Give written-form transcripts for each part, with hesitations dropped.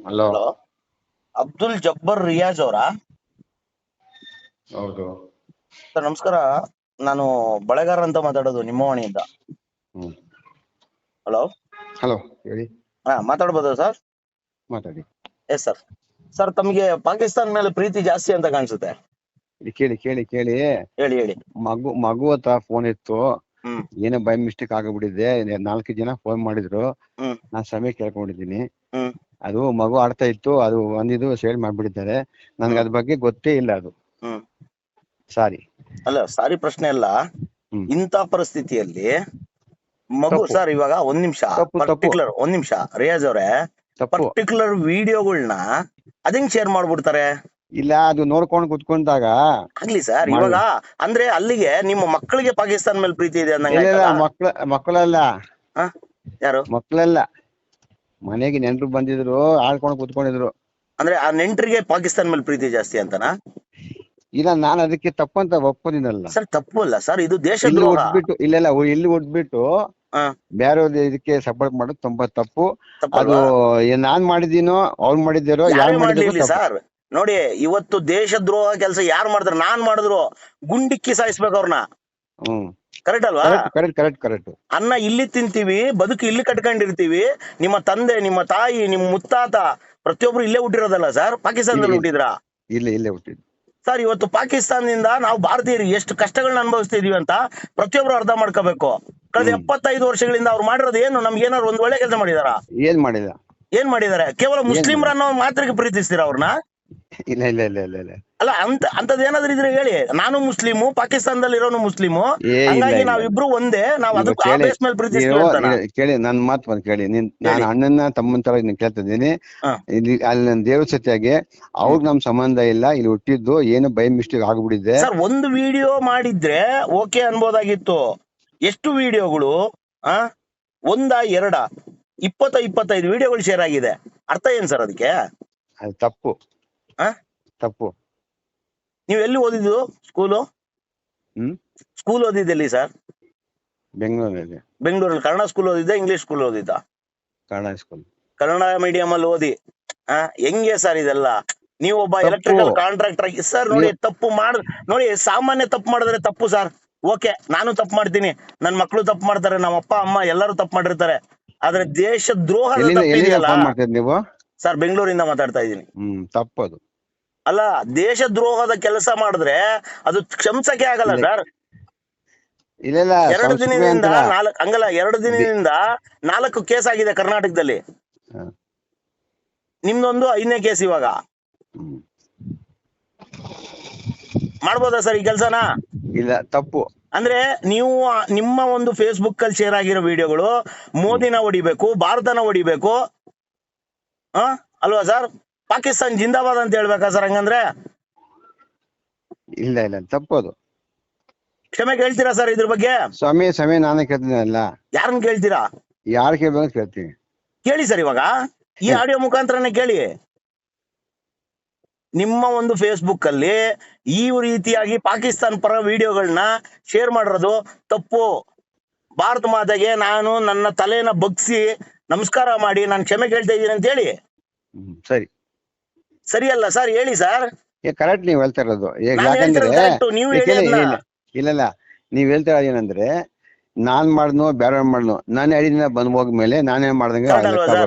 Hello. Hello, Abdul Jabbar Riyaz ಅವರಾ? ಹೌದು. Sir ನಮಸ್ಕಾರ. ನಾನು ಬಳೆಗಾರ ಅಂತ ಮಾತಾಡೋದು ನಿಮ್ಮವಾಣಿಯಿಂದ. ಹ್ಮ್. ಹಲೋ. ಹಲೋ ಹೇಳಿ. ಮಾತಾಡ್ಬೋದಾ ಸರ್? ಮಾತಾಡಿ. Yes sir. ಸರ್ ತಮಗೆ ಪಾಕಿಸ್ತಾನ ಮೇಲೆ ಪ್ರೀತಿ ಜಾಸ್ತಿ ಅಂತ ಕಾಣಿಸುತ್ತೆ. ಕೇಳಿ ಕೇಳಿ ಕೇಳಿ. ಹೇಳಿ ಹೇಳಿ. ಮಗು ಹತ್ರ ಫೋನ್ ಇತ್ತು. ಹ್ಮ್ ಏನೋ ಬೈ ಮಿಸ್ಟೇಕ್ ಆಗಿಬಿಟ್ಟಿದೆ. 4 ಜನ ಫೋನ್ ಮಾಡಿದ್ರು. ಹ್ಮ್ ನಾನ್ ಸಮಯ ಕೇಳ್ಕೊಂಡಿದ್ದೀನಿ. ಹ್ಮ್ ಅದು ಮಗು ಆಡ್ತಾ ಇತ್ತು, ಅದು ಒಂದಿದು ಶೇರ್ ಮಾಡ್ಬಿಟ್ಟಿದ್ದಾರೆ. ನನ್ಗೆ ಹ್ಮ್ ಅದ್ರ ಬಗ್ಗೆ ಗೊತ್ತೇ ಇಲ್ಲ ಅದು. ಹ್ಮ್ ಸಾರಿ. ಅಲ್ಲ ಸಾರಿ ಪ್ರಶ್ನೆ ಅಲ್ಲ. ಹ್ಮ್. ಇಂಥ ಪರಿಸ್ಥಿತಿಯಲ್ಲಿ ಮಗು ತಪ್ಪು ಸರ್ ಇವಾಗ ಒಂದ್ ತಪ್ಪು ನಿಮಿಷ ರಿಯಾಜ್ ಅವರೇ, ತಪ್ಪು. ಪರ್ಟಿಕ್ಯುಲರ್ ವಿಡಿಯೋಗಳನ್ನ ಅದಂಗ್ ಶೇರ್ ಮಾಡ್ಬಿಡ್ತಾರೆ. ಇಲ್ಲ, ಅದು ನೋಡ್ಕೊಂಡು ಕುತ್ಕೊಂಡಾಗ ಆಗ್ಲಿ ಸರ್. ಇವಾಗ ಅಂದ್ರೆ ಅಲ್ಲಿಗೆ ನಿಮ್ಮ ಮಕ್ಕಳಿಗೆ ಪಾಕಿಸ್ತಾನ ಮೇಲೆ ಪ್ರೀತಿ ಇದೆ ಅಂದಂಗ ಇಲ್ಲ ಆಯ್ತಲ್ಲ? ಮಕ್ಕಳೆಲ್ಲ ಯಾರು? ಮಕ್ಕಳೆಲ್ಲ ಮನೆಗೆ ನೆಂಟ್ರು ಬಂದಿದ್ರು, ಆಡ್ಕೊಂಡು ಕುತ್ಕೊಂಡಿದ್ರು. ಅಂದ್ರೆ ಆ ನೆಂಟರಿಗೆ ಪಾಕಿಸ್ತಾನ ಮೇಲೆ ಪ್ರೀತಿ ಜಾಸ್ತಿ ಅಂತನಾ? ಇಲ್ಲ, ನಾನು ಅದಕ್ಕೆ ತಪ್ಪಂತ ಒಪ್ಪೋದಿನಲ್ಲ. ಸರ್ ತಪ್ಪು ಅಲ್ಲ ಸರ್, ಇದು ಇಲ್ಲಿ ದೇಶದ್ರೋಹ. ಒಟ್ಬಿಟ್ಟು ಇಲ್ಲಿ ಒಟ್ಬಿಟ್ಟು ಬೇರೆ ಇದಕ್ಕೆ ಸಪೋರ್ಟ್ ಮಾಡೋದು ತುಂಬಾ ತಪ್ಪು. ಅದು ತಪ್ಪಲ್ವಾ? ನಾನ್ ಮಾಡಿದೀನೋ ಅವ್ರು ಮಾಡಿದಾರೋ ಯಾರೇ ಯಾರು ಮಾಡ್ಲಿ ಮಾಡಿದ್ರು ತಪ್ಪು. ಸರ್, ನೋಡಿ ಇವತ್ತು ದೇಶದ್ರೋಹ ಕೆಲಸ ಯಾರು ಮಾಡ್ತಾರೆ? ನಾನ್ ಮಾಡಿದ್ರು ಗುಂಡಿಕ್ಕಿ ಸಾಯಿಸ್ಬೇಕು ಅವ್ರನ್ನ. ಹ್ಮ್. ಕರೆಕ್ಟ್ ಅಲ್ವಾ? ಕರೆಕ್ಟ್. ಅನ್ನ ಇಲ್ಲಿ ತಿಂತೀವಿ, ಬದುಕು ಇಲ್ಲಿ ಕಟ್ಕೊಂಡಿರ್ತೀವಿ. ನಿಮ್ಮ ತಂದೆ, ನಿಮ್ಮ ತಾಯಿ, ನಿಮ್ಮ ಮುತ್ತಾತ ಪ್ರತಿಯೊಬ್ರು ಇಲ್ಲೇ ಹುಟ್ಟಿರೋದಲ್ಲ ಸರ್? ಪಾಕಿಸ್ತಾನದಲ್ಲಿ ಹುಟ್ಟಿದ್ರಾ? ಇಲ್ಲೇ ಹುಟ್ಟಿದ್ದು ಸರ್. ಇವತ್ತು ಪಾಕಿಸ್ತಾನದಿಂದ ನಾವು ಭಾರತೀಯರು ಎಷ್ಟು ಕಷ್ಟಗಳನ್ನ ಅನುಭವಿಸ್ತಿದೀವಿ ಅಂತ ಪ್ರತಿಯೊಬ್ರು ಅರ್ಥ ಮಾಡ್ಕೋಬೇಕು. ಕಳೆದ 75 ವರ್ಷಗಳಿಂದ ಅವ್ರು ಮಾಡಿರೋದು ಏನು? ನಮ್ಗೆ ಏನಾದ್ರು ಒಂದ್ ಒಳ್ಳೆ ಕೆಲಸ ಮಾಡಿದಾರ? ಏನ್ ಮಾಡಿಲ್ಲ. ಏನ್ ಮಾಡಿದಾರೆ? ಕೇವಲ ಮುಸ್ಲಿಮ್ರನ್ನೋ ಮಾತ್ರಕ್ಕೆ ಪ್ರೀತಿಸ್ತೀರ ಅವ್ರನ್ನ? ಇಲ್ಲ. ಅಲ್ಲ, ಅಂತದ್ ಏನಾದ್ರು ಇದ್ರೆ ಹೇಳಿ. ನಾನು ಮುಸ್ಲಿಮು, ಪಾಕಿಸ್ತಾನದಲ್ಲಿ ಇರೋನು ಮುಸ್ಲಿಮು, ಹಂಗಾಗಿ ನಾವಿಬ್ರು ಒಂದೇ, ನಾವ್ ಅದಕ್ಕೆ ಆ ಬೇಸ್ ಮೇಲೆ ಪ್ರೀತಿಸ್ತೀವಿ ಅಂತಾನ? ಕೇಳಿ, ನನ್ ಮಾತು ಬಂದ್ ಕೇಳಿ. ನಾನು ಅಣ್ಣನ ತಮ್ಮನ ತರ ಕೇಳ್ತಾ ಇದ್ದೀನಿ. ಇಲ್ಲಿ ಅಲ್ಲಿ ನನ್ ದೇವ್ರ ಸತ್ಯಾಗಿ ಅವ್ರಿಗೆ ನಮ್ ಸಂಬಂಧ ಇಲ್ಲ. ಇಲ್ಲಿ ಹುಟ್ಟಿದ್ದು ಏನು ಬೈ ಮಿಸ್ಟೇಕ್ ಆಗ್ಬಿಟ್ಟಿದೆ. ಸರ್ ಒಂದು ವಿಡಿಯೋ ಮಾಡಿದ್ರೆ ಓಕೆ ಅನ್ಬೋದಾಗಿತ್ತು. ಎಷ್ಟು ವಿಡಿಯೋಗಳು? ಒಂದ ಎರಡ 25 ವಿಡಿಯೋಗಳು ಶೇರ್ ಆಗಿದೆ. ಅರ್ಥ ಏನ್ ಸರ್ ಅದಕ್ಕೆ? ಅದು ತಪ್ಪು. ತಪ್ಪು. ನೀವ್ ಎಲ್ಲಿ ಓದಿದ್ದು ಸ್ಕೂಲು? School ಓದಿದ್ದೆಲ್ಲಿ sir? ಬೆಂಗಳೂರಲ್ಲಿ. ಬೆಂಗಳೂರಲ್ಲಿ ಕನ್ನಡ ಸ್ಕೂಲ್ ಓದಿದ್ದ, ಇಂಗ್ಲಿಷ್ ಸ್ಕೂಲ್ ಓದಿದ್ದ? ಕನ್ನಡ ಸ್ಕೂಲ್. ಕನ್ನಡ ಮೀಡಿಯಂ ಅಲ್ಲಿ ಓದಿ ಹೆಂಗೆ ಸರ್ ಇದೆಲ್ಲ? ನೀವು ಒಬ್ಬ ಎಲೆಕ್ಟ್ರಿಕಲ್ ಕಾಂಟ್ರಾಕ್ಟರ್ ಆಗಿ ಸರ್ ನೋಡಿ, ತಪ್ಪು ನೋಡಿ, ಸಾಮಾನ್ಯ ತಪ್ಪು ಮಾಡಿದ್ರೆ ತಪ್ಪು ಸರ್. ಓಕೆ, ನಾನು ತಪ್ಪು ಮಾಡ್ತೀನಿ, ನನ್ ಮಕ್ಳು ತಪ್ಪು ಮಾಡ್ತಾರೆ, ನಮ್ಮ ಅಪ್ಪ ಅಮ್ಮ ಎಲ್ಲರೂ ತಪ್ಪು ಮಾಡಿರ್ತಾರೆ. ಆದ್ರೆ ದೇಶ ದ್ರೋಹದ ತಪ್ಪಿದೆಯಲ್ಲ ನೀವು? ಸರ್ ಬೆಂಗಳೂರಿಂದ ಮಾತಾಡ್ತಾ ಇದ್ದೀನಿ. ತಪ್ಪದು. ಅಲ್ಲ, ದೇಶ ದ್ರೋಹದ ಕೆಲಸ ಮಾಡಿದ್ರೆ ಅದು ಕ್ಷಮಿಸಕ್ಕೆ ಆಗಲ್ಲ ಸರ್. 2 ದಿನದಿಂದ 4 ಕೇಸ್ ಆಗಿದೆ ಕರ್ನಾಟಕದಲ್ಲಿ. ನಿಮ್ದೊಂದು 5ನೇ ಕೇಸ್ ಇವಾಗ. ಮಾಡ್ಬೋದಾ ಸರ್ ಈ ಕೆಲ್ಸನ? ಇಲ್ಲ, ತಪ್ಪು. ಅಂದ್ರೆ ನೀವು ನಿಮ್ಮ ಒಂದು ಫೇಸ್ಬುಕ್ ಅಲ್ಲಿ ಶೇರ್ ಆಗಿರೋ ವಿಡಿಯೋಗಳು ಮೋದಿನ ಹೊಡಿಬೇಕು, ಭಾರತನ ಹೊಡಿಬೇಕು, ಅಲ್ವಾ ಸರ್? ಪಾಕಿಸ್ತಾನ್ ಜಿಂದಾಬಾದ್ ಅಂತ ಹೇಳ್ಬೇಕಾ ಸರ್ ಹಂಗಂದ್ರೆ? ಇಲ್ಲ, ತಪ್ಪದು. ಕ್ಷಮೆ ಕೇಳ್ತೀರಾ ಸರ್ ಇದ್ರ ಬಗ್ಗೆ? ಸಮಯ ನಾನೇ ಕೇಳ್ತೀನಲ್ಲ. ಯಾರನ್ನ ಕೇಳ್ತೀರಾ? ಯಾರು ಕೇಳ್ಬೇಕು ಕೇಳ್ತೀನಿ. ಕೇಳಿ ಸರ್, ಇವಾಗ ಈ ಆಡಿಯೋ ಮುಖಾಂತರನೇ ಕೇಳಿ. ನಿಮ್ಮ ಒಂದು ಫೇಸ್ಬುಕ್ ಅಲ್ಲಿ ಈ ರೀತಿಯಾಗಿ ಪಾಕಿಸ್ತಾನ್ ಪರ ವಿಡಿಯೋಗಳನ್ನ ಶೇರ್ ಮಾಡಿರೋದು ತಪ್ಪು. ಭಾರತ ಮಾತೆಗೆ ನಾನು ನನ್ನ ತಲೆನ ಬಗ್ಸಿ ನಮಸ್ಕಾರ ಮಾಡಿ ನಾನು ಕ್ಷಮೆ ಕೇಳ್ತಾ ಇದ್ದೀನಿ ಅಂತ ಹೇಳಿ. ಸರಿ ಅಲ್ಲ ಸರ್? ಹೇಳಿ ಸರ್. ಕರೆಕ್ಟ್ ನೀವ್ ಹೇಳ್ತಾ ಇರೋದು. ನೀವು ಹೇಳಿ. ಇಲ್ಲ, ನೀವ್ ಹೇಳ್ತಾ ಇರೋದು ಏನಂದ್ರೆ, ನಾನ್ ಮಾಡ್ನು ಬೇರೆ ಮಾಡ್ನು, ನಾನು ಹೇಳಿದಿನ ಬಂದ್ ಹೋಗ್ಮೇಲೆ ನಾನೇ ಮಾಡ್ದಂಗೆ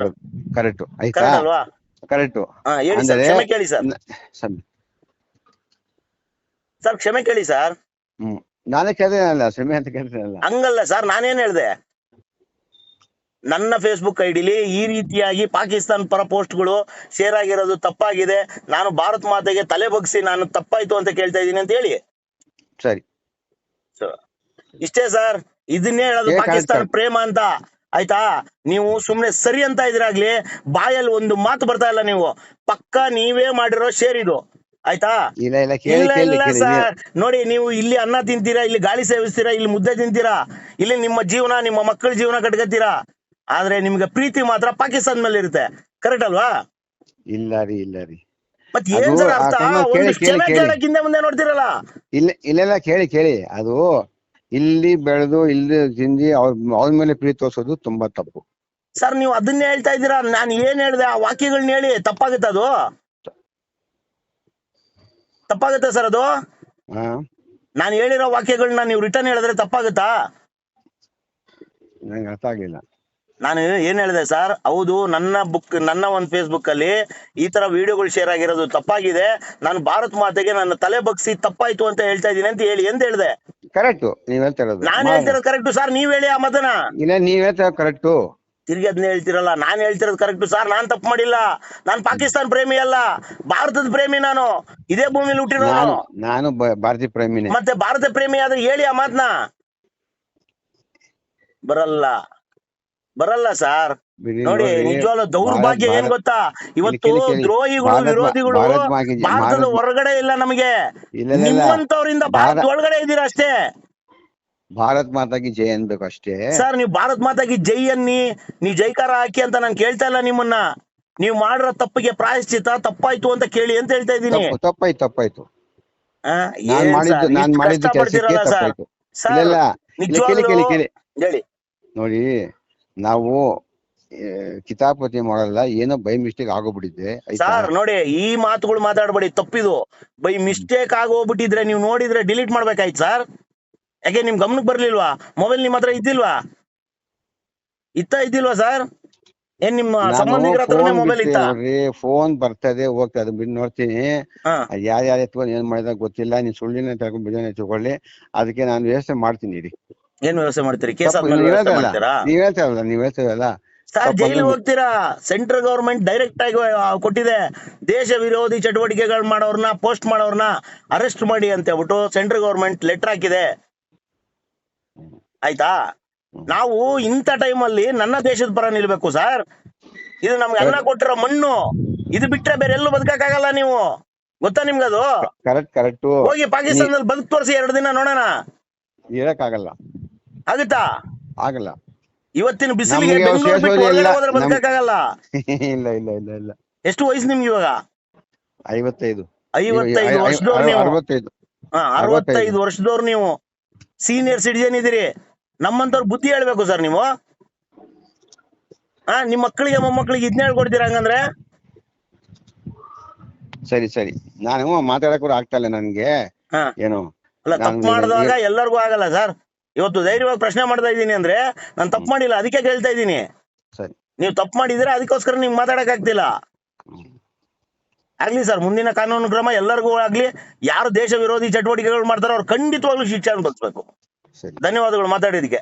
ಕರೆಕ್ಟ್ ಆಯ್ತಾ? ಕರೆಕ್ಟ್. ಕ್ಷಮೆ ಕೇಳಿ ಸರ್. ಸರ್ ಕ್ಷಮೆ ಕೇಳಿ ಸರ್. ನಾನೇ ಕೇಳ್ತೇನಲ್ಲ, ಕ್ಷಮೆ ಅಂತ ಕೇಳ್ತೇನಲ್ಲ. ಹಂಗಲ್ಲ ಸರ್, ನಾನೇನ್ ಹೇಳ್ದೆ? ನನ್ನ ಫೇಸ್ಬುಕ್ ಐಡಿಲಿ ಈ ರೀತಿಯಾಗಿ ಪಾಕಿಸ್ತಾನ್ ಪರ ಪೋಸ್ಟ್ಗಳು ಶೇರ್ ಆಗಿರೋದು ತಪ್ಪಾಗಿದೆ, ನಾನು ಭಾರತ ಮಾತೆಗೆ ತಲೆ ಬಗ್ಸಿ ನಾನು ತಪ್ಪಾಯ್ತು ಅಂತ ಕೇಳ್ತಾ ಇದ್ದೀನಿ ಅಂತ ಹೇಳಿ. ಸರಿ, ಇಷ್ಟೇ ಸರ್. ಇದನ್ನೇ ಹೇಳೋದು ಪಾಕಿಸ್ತಾನ ಪ್ರೇಮ ಅಂತ. ಆಯ್ತಾ? ನೀವು ಸುಮ್ನೆ ಸರಿ ಅಂತ ಇದ್ರಾಗ್ಲಿ, ಬಾಯಲ್ಲಿ ಒಂದು ಮಾತು ಬರ್ತಾ ಇಲ್ಲ. ನೀವು ಪಕ್ಕ ನೀವೇ ಮಾಡಿರೋ ಶೇರ್ ಇದು. ಆಯ್ತಾ? ಇಲ್ಲ ಸರ್. ನೋಡಿ, ನೀವು ಇಲ್ಲಿ ಅನ್ನ ತಿಂತೀರಾ, ಇಲ್ಲಿ ಗಾಳಿ ಸೇವಿಸ್ತೀರಾ, ಇಲ್ಲಿ ಮುದ್ದೆ ತಿಂತೀರಾ, ಇಲ್ಲಿ ನಿಮ್ಮ ಜೀವನ, ನಿಮ್ಮ ಮಕ್ಕಳ ಜೀವನ ಕಟ್ಕೋತೀರಾ. ಆದ್ರೆ ನಿಮ್ಗೆ ಪ್ರೀತಿ ಮಾತ್ರ ಪಾಕಿಸ್ತಾನ ಮೇಲೆ ಇರುತ್ತೆ. ಕರೆಕ್ಟ್ ಅಲ್ವಾ? ಇಲ್ಲ ರೀ. ಮತ್ತೆ ಏನ್ ಸರ್ ಅರ್ಥ? ಒಂದು ಕ್ಷಮೆ ಕೇಳಕ್ ಹಿಂದೆ ಮುಂದೆ ನೋಡ್ತಿರಲ್ಲ. ಇಲ್ಲ, ಕೇಳಿ. ಅದು ಇಲ್ಲಿ ಬೆಳೆದು ಇಲ್ಲಿ ತಿಂದಿ ಅವ್ರ ಮೇಲೆ ಪ್ರೀತಿ ತೋರ್ಸೋದು ತುಂಬಾ ತಪ್ಪು. ಸರ್ ನೀವು ಅದನ್ನೇ ಹೇಳ್ತಾ ಇದ್ದೀರಾ. ನಾನು ಏನ್ ಹೇಳ್ದೆ ಆ ವಾಕ್ಯಗಳನ್ನ ಹೇಳಿ, ತಪ್ಪಾಗುತ್ತೆ ಅದು? ತಪ್ಪಾಗುತ್ತೆ ಸರ್ ಅದು? ಹಾ ನಾನು ಹೇಳಿರೋ ವಾಕ್ಯಗಳನ್ನ ನೀವು ರಿಟರ್ನ್ ಹೇಳಿದ್ರೆ ತಪ್ಪಾಗುತ್ತಾ? ನಂಗೆ ಅರ್ಥ ಆಗ್ಲಿಲ್ಲ. ನಾನು ಏನ್ ಹೇಳಿದೆ ಸರ್? ಹೌದು, ನನ್ನ ಒಂದು ಫೇಸ್ಬುಕ್ ಅಲ್ಲಿ ಈ ತರ ವಿಡಿಯೋಗಳು ಶೇರ್ ಆಗಿರೋದು ತಪ್ಪಾಗಿದೆ, ನಾನು ಭಾರತ್ ಮಾತೆಗೆ ನನ್ನ ತಲೆ ಬಗ್ಸಿ ತಪ್ಪಾಯ್ತು ಅಂತ ಹೇಳ್ತಾ ಇದೀನಿ ಅಂತ ಹೇಳಿ ಅಂತ ಹೇಳ್ದೆ. ಕರೆಕ್ಟ್ ನೀವ್ ಹೇಳ್ತಾ ಇರೋದು. ನಾನ್ ಹೇಳ್ತಿರೋದು ಕರೆಕ್ಟ್ ಸರ್, ನೀವ್ ಹೇಳಿ ಆ ಮತನ. ಇಲ್ಲ ನೀವ್ ಹೇಳ್ತಾ ಕರೆಕ್ಟ್. ತಿರ್ಗಿ ಅದನ್ನ ಹೇಳ್ತಿರಲ್ಲ. ನಾನ್ ಹೇಳ್ತಿರೋದು ಕರೆಕ್ಟ್ ಸರ್, ನಾನ್ ತಪ್ಪು ಮಾಡಿಲ್ಲ. ನಾನು ಪಾಕಿಸ್ತಾನ ಪ್ರೇಮಿ ಅಲ್ಲ, ಭಾರತದ ಪ್ರೇಮಿ. ನಾನು ಇದೇ ಭೂಮಿಲಿ ಹುಟ್ಟಿರೋನು. ನಾನು ಭಾರತೀಯ ಪ್ರೇಮಿನೇ. ಮತ್ತೆ ಭಾರತ ಪ್ರೇಮಿ ಆದ್ರೆ ಹೇಳಿ ಆ ಮಾತನ್ನ. ಬರಲ್ಲ ಸರ್. ನೋಡಿ, ನಿಜವಾಗ್ಲೂ ದೌರ್ಭಾಗ್ಯ ಏನ್ ಗೊತ್ತಾ? ಇವತ್ತು ದ್ರೋಹಿಗಳು, ವಿರೋಧಿಗಳು ಭಾರತದ ಹೊರಗಡೆ ಇಲ್ಲ ನಮಗೆ. ನಿಮ್ಮಂತವ್ರಿಂದ ಭಾರತ ಒಳಗಡೆ ಇದ್ದೀರಾ ಅಷ್ಟೇ. ಭಾರತ್ ಮಾತಾಗಿ ಜೈ ಅನ್ಬೇಕು ಅಷ್ಟೇ ಸರ್. ನೀವು ಭಾರತ್ ಮಾತಾಗಿ ಜೈ ಅನ್ನಿ, ನೀವು ಜೈಕಾರ ಹಾಕಿ ಅಂತ ನಾನು ಕೇಳ್ತಾ ಇಲ್ಲ ನಿಮ್ಮನ್ನ. ನೀವು ಮಾಡಿರೋ ತಪ್ಪಿಗೆ ಪ್ರಾಯಶ್ಚಿತ ತಪ್ಪಾಯ್ತು ಅಂತ ಕೇಳಿ ಅಂತ ಹೇಳ್ತಾ ಇದ್ದೀನಿ. ತಪ್ಪಾಯ್ತು. ನಾನ್ ಮಾಡಿದ್ದು ಕೆಲಸಕ್ಕೆ ತಪ್ಪಾಯ್ತು. ಹೇಳಿ. ನೋಡಿ, ನಾವು ಕಿತಾಪತಿ ಮಾಡಲ್ಲ, ಏನೋ ಬೈ ಮಿಸ್ಟೇಕ್ ಆಗೋಗ್ಬಿಟ್ಟಿದೆ ಸರ್. ನೋಡಿ, ಈ ಮಾತುಗಳು ಮಾತಾಡ್ಬೇಡಿ, ತಪ್ಪಿದು. ಬೈ ಮಿಸ್ಟೇಕ್ ಆಗೋಗ್ಬಿಟ್ಟಿದ್ರೆ ನೀವು ನೋಡಿದ್ರೆ ಡಿಲೀಟ್ ಮಾಡ್ಬೇಕಾಯ್ತು ಸರ್. ಯಾಕೆ ನಿಮ್ ಗಮನಕ್ಕೆ ಬರ್ಲಿಲ್ವಾ? ಮೊಬೈಲ್ ನಿಮ್ಮ ಹತ್ರ ಇದ್ದಿಲ್ವಾ ಸರ್? ಏನ್ ನಿಮ್ಮ ಸಂಬಂಧಿಕರ ಹತ್ರನೇ ಮೊಬೈಲ್ ಇತ್ತ? ಫೋನ್ ಬರ್ತದೆ ಹೋಗ್ತದೆ, ಬಿಟ್ಟು ನೋಡ್ತೀನಿ. ಯಾರ್ಯಾರ ಎತ್ಕೊಂಡು ಏನ್ ಮಾಡಿದಾಗ ಗೊತ್ತಿಲ್ಲ. ನೀನ್ ಸುಳ್ಳಿನ ತಗೊಂಡ್ ಬಿಜನೆ ತಗೊಳ್ಳಿ, ಅದಕ್ಕೆ ನಾನು ವ್ಯವಸ್ಥೆ ಮಾಡ್ತೀನಿ. ಇರಿ, ಏನ್ ವ್ಯವಸ್ಥೆ ಮಾಡ್ತೀರಿ? ಕೇಸ್ ನೀವ್ ಹೇಳ್ತಾರಲ್ಲ ಸರ್, ಜೈಲಿಗೆ ಹೋಗ್ತೀರಾ. ಸೆಂಟ್ರಲ್ ಗವರ್ಮೆಂಟ್ ಡೈರೆಕ್ಟ್ ಆಗಿ ಕೊಟ್ಟಿದೆ, ದೇಶ ವಿರೋಧಿ ಚಟುವಟಿಕೆಗಳು ಮಾಡೋರ್ನ, ಪೋಸ್ಟ್ ಮಾಡೋರ್ನ ಅರೆಸ್ಟ್ ಮಾಡಿ ಅಂತ ಹೇಳ್ಬಿಟ್ಟು ಸೆಂಟ್ರಲ್ ಗವರ್ಮೆಂಟ್ ಲೆಟರ್ ಹಾಕಿದೆ. ಆಯ್ತಾ? ನಾವು ಇಂಥ ಟೈಮಲ್ಲಿ ನನ್ನ ದೇಶದ ಪರ ನಿಲ್ಬೇಕು ಸರ್. ಇದು ನಮ್ಗೆ ಅನ್ನ ಕೊಟ್ಟಿರೋ ಮಣ್ಣು. ಇದು ಬಿಟ್ರೆ ಬೇರೆ ಎಲ್ಲೂ ಬದುಕಕ್ಕಾಗಲ್ಲ. ನೀವು ಗೊತ್ತಾ ನಿಮ್ಗದು? ಕರೆಕ್ಟ್. ಹೋಗಿ ಪಾಕಿಸ್ತಾನದಲ್ಲಿ ಬದುಕು ತೋರಿಸಿ 2 ದಿನ ನೋಡೋಣ. ಇರಕ್ಕಾಗಲ್ಲ. ಆಗುತ್ತಾ? ಆಗಲ್ಲ. ಇವತ್ತಿನ ಬಿಸಿಲಿಗೆ ಬೆಂಗಳೂರು ಬಿಟ್ಟು ಹೊರಗಡೆ ಹೋದ್ರೆ ಬದುಕಕ್ಕಾಗಲ್ಲ. ಇಲ್ಲ. ಎಷ್ಟು ವಯಸ್ಸು ನಿಮ್ಗೆ ಇವಾಗ? 55 ವರ್ಷದವ್ರು ನೀವು. 65 ವರ್ಷದವ್ರು ನೀವು. ಸೀನಿಯರ್ ಸಿಟಿಜನ್ ಇದೀರಿ. ನಮ್ಮಂತವ್ರು ಬುದ್ಧಿ ಹೇಳ್ಬೇಕು ಸರ್ ನೀವು. ನಿಮ್ ಮಕ್ಕಳಿಗೆ ಮೊಮ್ಮಕ್ಕಳಿಗೆ ಇದನ್ನ ಹೇಳ್ಕೊಡ್ತೀರಾ ಹಂಗಂದ್ರೆ? ಸರಿ. ನಾನು ಮಾತಾಡಕ್ ಕೂಡ ಆಗ್ತಾ ಇಲ್ಲ ನನ್ಗೆ. ಏನು ಅಲ್ಲ, ತಪ್ಪು ಮಾಡಿದಾಗ ಎಲ್ಲರಿಗೂ ಆಗಲ್ಲ ಸರ್. ಇವತ್ತು ಧೈರ್ಯವಾಗಿ ಪ್ರಶ್ನೆ ಮಾಡ್ತಾ ಇದ್ದೀನಿ ಅಂದ್ರೆ ನಾನು ತಪ್ಪು ಮಾಡಿಲ್ಲ, ಅದಕ್ಕೆ ಕೇಳ್ತಾ ಇದ್ದೀನಿ. ನೀವು ತಪ್ಪು ಮಾಡಿದ್ರೆ ಅದಕ್ಕೋಸ್ಕರ ನಿಮ್ಗೆ ಮಾತಾಡಕ್ ಆಗ್ತಿಲ್ಲ. ಆಗ್ಲಿ ಸರ್, ಮುಂದಿನ ಕಾನೂನು ಕ್ರಮ ಎಲ್ಲರಿಗೂ ಆಗ್ಲಿ. ಯಾರು ದೇಶ ವಿರೋಧಿ ಚಟುವಟಿಕೆಗಳು ಮಾಡ್ತಾರೋ ಅವ್ರು ಖಂಡಿತವಾಗ್ಲೂ ಶಿಕ್ಷೆ ಅನುಭವಿಸ್ಬೇಕು. ಧನ್ಯವಾದಗಳು ಮಾತಾಡಿದಕ್ಕೆ.